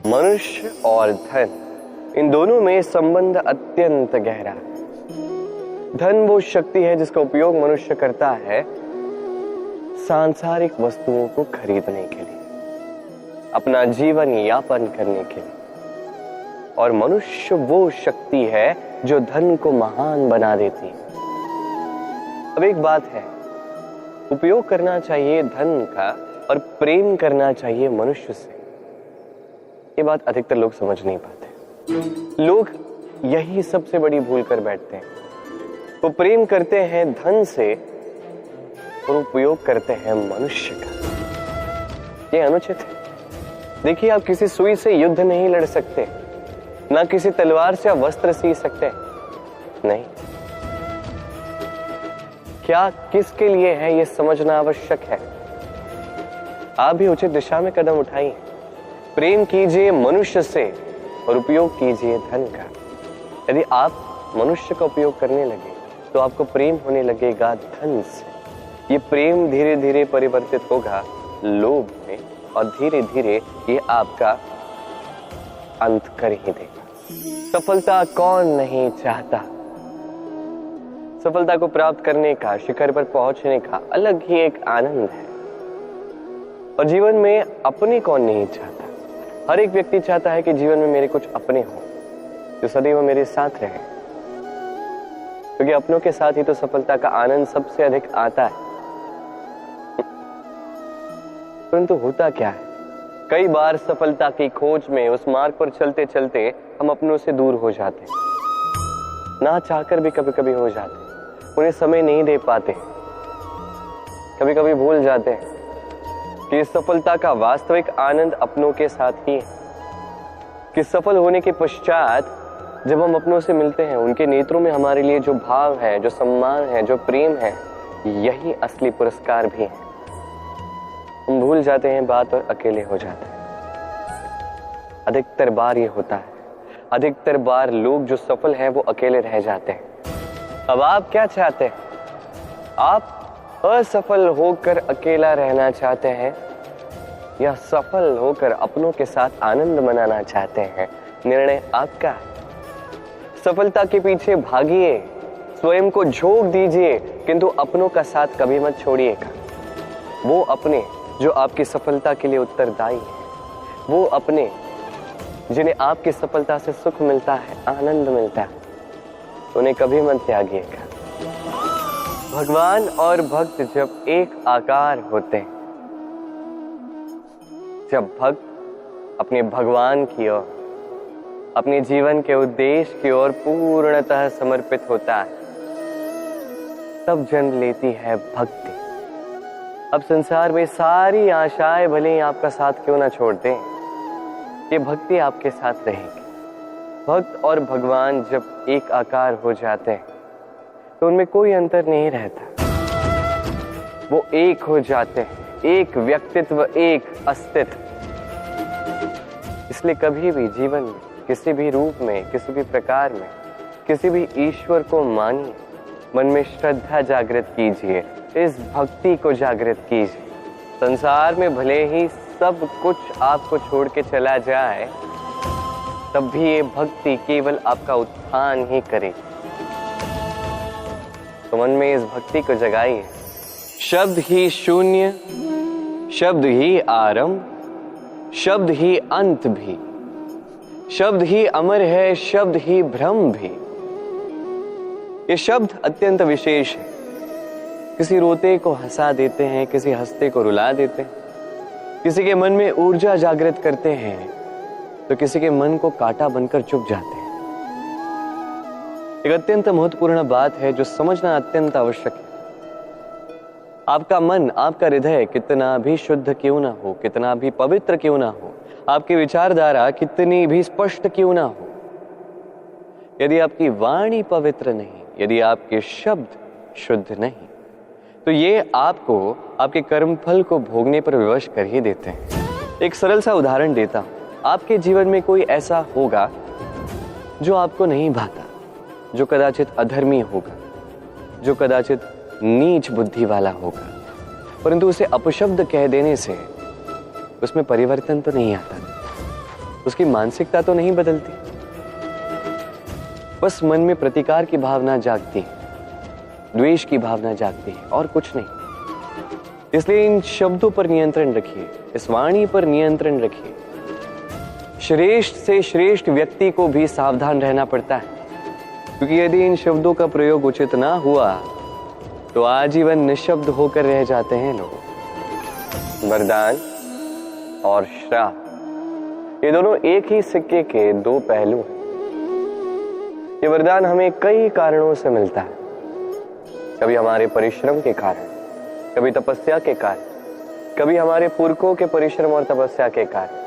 मनुष्य और धन, इन दोनों में संबंध अत्यंत गहरा है। धन वो शक्ति है जिसका उपयोग मनुष्य करता है सांसारिक वस्तुओं को खरीदने के लिए, अपना जीवन यापन करने के लिए, और मनुष्य वो शक्ति है जो धन को महान बना देती है। अब एक बात है, उपयोग करना चाहिए धन का और प्रेम करना चाहिए मनुष्य से। ये बात अधिकतर लोग समझ नहीं पाते। लोग यही सबसे बड़ी भूल कर बैठते हैं। वो प्रेम करते हैं धन से और उपयोग करते हैं मनुष्य का। ये अनुचित है। देखिए, आप किसी सुई से युद्ध नहीं लड़ सकते, ना किसी तलवार से आप वस्त्र सी सकते नहीं। क्या किसके लिए है ये समझना आवश्यक है। आप भी उचित दिशा में कदम उठाइए। प्रेम कीजिए मनुष्य से और उपयोग कीजिए धन का। यदि आप मनुष्य का उपयोग करने लगे तो आपको प्रेम होने लगेगा धन से। ये प्रेम धीरे धीरे परिवर्तित होगा लोभ में और धीरे धीरे ये आपका अंत कर ही देगा। सफलता कौन नहीं चाहता। सफलता को प्राप्त करने का, शिखर पर पहुंचने का अलग ही एक आनंद है। और जीवन में अपने कौन नहीं चाहता। हर एक व्यक्ति चाहता है कि जीवन में मेरे कुछ अपने हों जो सदैव मेरे साथ रहे, क्योंकि अपनों के साथ ही तो सफलता का आनंद सबसे अधिक आता है। परंतु होता क्या है, कई बार सफलता की खोज में उस मार्ग पर चलते चलते हम अपनों से दूर हो जाते हैं। ना चाहकर भी कभी कभी हो जाते हैं। उन्हें समय नहीं दे पाते। कभी कभी भूल जाते हैं कि सफलता का वास्तविक आनंद अपनों के साथ ही है। कि सफल होने के पश्चात जब हम अपनों से मिलते हैं, उनके नेत्रों में हमारे लिए जो भाव है, जो सम्मान है, जो प्रेम है, यही असली पुरस्कार भी है। हम भूल जाते हैं बात और अकेले हो जाते हैं। अधिकतर बार ये होता है। अधिकतर बार लोग जो सफल हैं वो अकेले रह जाते हैं। अब आप क्या चाहते हैं? आप असफल होकर अकेला रहना चाहते हैं या सफल होकर अपनों के साथ आनंद मनाना चाहते हैं? निर्णय आपका है। सफलता के पीछे भागिए, स्वयं को झोंक दीजिए, किंतु अपनों का साथ कभी मत छोड़िएगा। वो अपने जो आपकी सफलता के लिए उत्तरदायी है, वो अपने जिन्हें आपकी सफलता से सुख मिलता है, आनंद मिलता है, उन्हें कभी मत त्यागिएगा। भगवान और भक्त जब एक आकार होते हैं, जब भक्त अपने भगवान की ओर, अपने जीवन के उद्देश्य की ओर पूर्णतः समर्पित होता है, तब जन्म लेती है भक्ति। अब संसार में सारी आशाएं भले ही आपका साथ क्यों ना छोड़ दें, ये भक्ति आपके साथ रहेगी। भक्त और भगवान जब एक आकार हो जाते हैं तो उनमें कोई अंतर नहीं रहता। वो एक हो जाते हैं, एक व्यक्तित्व, एक अस्तित्व। इसलिए कभी भी जीवन में, किसी भी रूप में, किसी भी प्रकार में, किसी भी ईश्वर को मानिए, मन में श्रद्धा जागृत कीजिए, इस भक्ति को जागृत कीजिए। संसार में भले ही सब कुछ आपको छोड़ के चला जाए, तब भी ये भक्ति केवल आपका उत्थान ही करे। तो मन में इस भक्ति को जगाइए। शब्द ही शून्य, शब्द ही आरंभ, शब्द ही अंत भी, शब्द ही अमर है, शब्द ही भ्रम भी। ये शब्द अत्यंत विशेष है। किसी रोते को हंसा देते हैं, किसी हंसते को रुला देते हैं, किसी के मन में ऊर्जा जागृत करते हैं तो किसी के मन को कांटा बनकर चुभ जाते हैं। एक अत्यंत महत्वपूर्ण बात है जो समझना अत्यंत आवश्यक है। आपका मन, आपका हृदय कितना भी शुद्ध क्यों ना हो, कितना भी पवित्र क्यों ना हो, आपकी विचारधारा कितनी भी स्पष्ट क्यों ना हो, यदि आपकी वाणी पवित्र नहीं, यदि आपके शब्द शुद्ध नहीं, तो ये आपको आपके कर्मफल को भोगने पर विवश कर ही देते हैं। एक सरल सा उदाहरण देता हूं। आपके जीवन में कोई ऐसा होगा जो आपको नहीं भाता, जो कदाचित अधर्मी होगा, जो कदाचित नीच बुद्धि वाला होगा, परंतु उसे अपशब्द कह देने से उसमें परिवर्तन तो नहीं आता। उसकी मानसिकता तो नहीं बदलती, बस मन में प्रतिकार की भावना जागती है, द्वेष की भावना जागती है और कुछ नहीं। इसलिए इन शब्दों पर नियंत्रण रखिए, इस वाणी पर नियंत्रण रखिए। श्रेष्ठ से श्रेष्ठ व्यक्ति को भी सावधान रहना पड़ता है, क्योंकि यदि इन शब्दों का प्रयोग उचित ना हुआ तो आजीवन निशब्द होकर रह जाते हैं लोग। वरदान और श्राप, ये दोनों एक ही सिक्के के दो पहलू हैं। ये वरदान हमें कई कारणों से मिलता है, कभी हमारे परिश्रम के कारण, कभी तपस्या के कारण, कभी हमारे पुरखों के परिश्रम और तपस्या के कारण।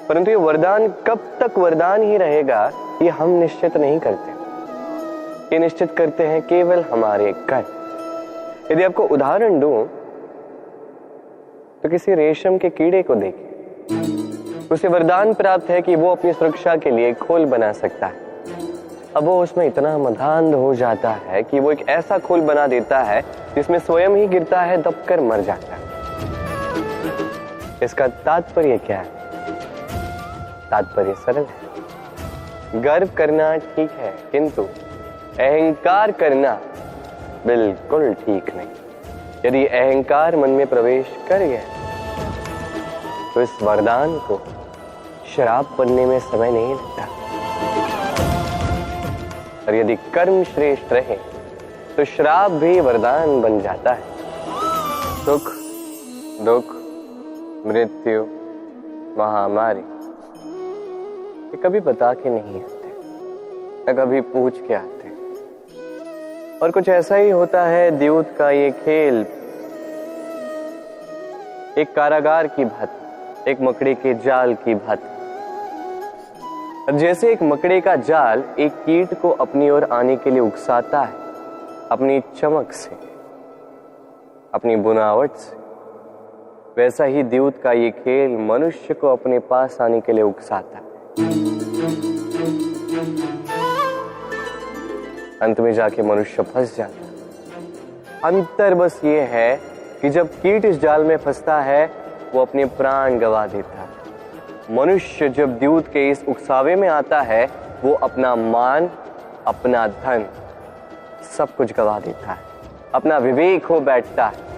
परंतु ये वरदान कब तक वरदान ही रहेगा ये हम निश्चित नहीं करते। ये निश्चित करते हैं केवल हमारे कर्म। यदि आपको उदाहरण दूं तो किसी रेशम के कीड़े को देखिए, उसे वरदान प्राप्त है कि वो अपनी सुरक्षा के लिए खोल बना सकता है। अब वो उसमें इतना मधांध हो जाता है कि वो एक ऐसा खोल बना देता है जिसमें स्वयं ही गिरता है, दबकर मर जाता है। इसका तात्पर्य क्या है? तात्पर्य सरल है। गर्व करना ठीक है, किंतु अहंकार करना बिल्कुल ठीक नहीं। यदि अहंकार मन में प्रवेश कर गया तो इस वरदान को श्राप बनने में समय नहीं लगता। और यदि कर्म श्रेष्ठ रहे तो श्राप भी वरदान बन जाता है। सुख, दुख, मृत्यु, महामारी, ये कभी बता के नहीं आते, न कभी पूछ के आते। और कुछ ऐसा ही होता है द्यूत का ये खेल, एक कारागार की भांति, एक मकड़ी के जाल की भांति। जैसे एक मकड़े का जाल एक कीट को अपनी ओर आने के लिए उकसाता है अपनी चमक से, अपनी बुनावट से, वैसा ही द्यूत का ये खेल मनुष्य को अपने पास आने के लिए उकसाता है। अंत में जाके मनुष्य फंस जाता है। अंतर बस ये है कि जब कीट इस जाल में फंसता है वो अपने प्राण गंवा देता है। मनुष्य जब द्यूत के इस उकसावे में आता है वो अपना मान, अपना धन, सब कुछ गंवा देता है, अपना विवेक खो बैठता है।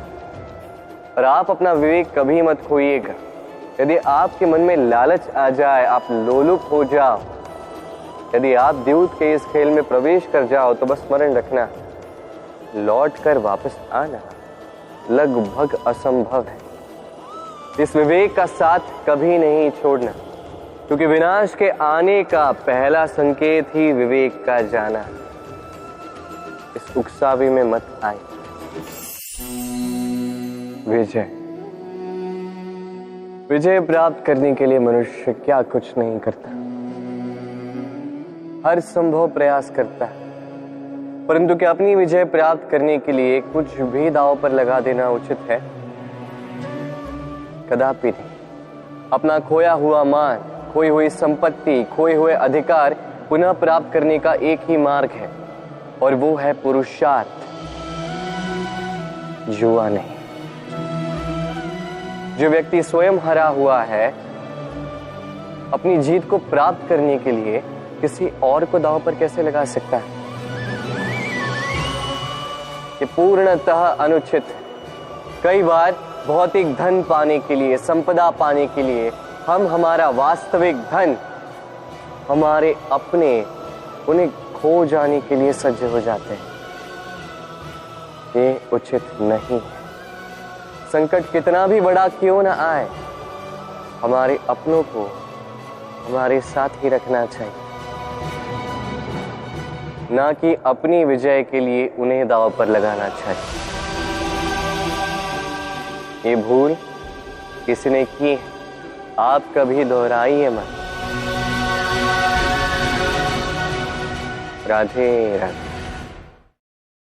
और आप अपना विवेक कभी मत खोइएगा। यदि आपके मन में लालच आ जाए, आप लोलुप हो जाओ, यदि आप द्यूत के इस खेल में प्रवेश कर जाओ तो बस स्मरण रखना, लौट कर वापस आना लगभग असंभव है। इस विवेक का साथ कभी नहीं छोड़ना, क्योंकि विनाश के आने का पहला संकेत ही विवेक का जाना। इस उकसावे में मत आए। विजय, विजय प्राप्त करने के लिए मनुष्य क्या कुछ नहीं करता, हर संभव प्रयास करता है। परंतु क्या अपनी विजय प्राप्त करने के लिए कुछ भी दांव पर लगा देना उचित है? कदापि नहीं। अपना खोया हुआ मान, खोई हुई संपत्ति, खोए हुए अधिकार पुनः प्राप्त करने का एक ही मार्ग है, और वो है पुरुषार्थ, जुआ नहीं। जो व्यक्ति स्वयं हरा हुआ है, अपनी जीत को प्राप्त करने के लिए किसी और को दांव पर कैसे लगा सकता है? ये पूर्णतः अनुचित है। कई बार भौतिक धन पाने के लिए, संपदा पाने के लिए हम हमारा वास्तविक धन, हमारे अपने, उन्हें खो जाने के लिए सज्ज हो जाते हैं। ये उचित नहीं है। संकट कितना भी बड़ा क्यों ना आए, हमारे अपनों को हमारे साथ ही रखना चाहिए, ना कि अपनी विजय के लिए उन्हें दांव पर लगाना चाहिए। ये भूल किसी ने की है, आप कभी दोहराइए मत। राधे राधे।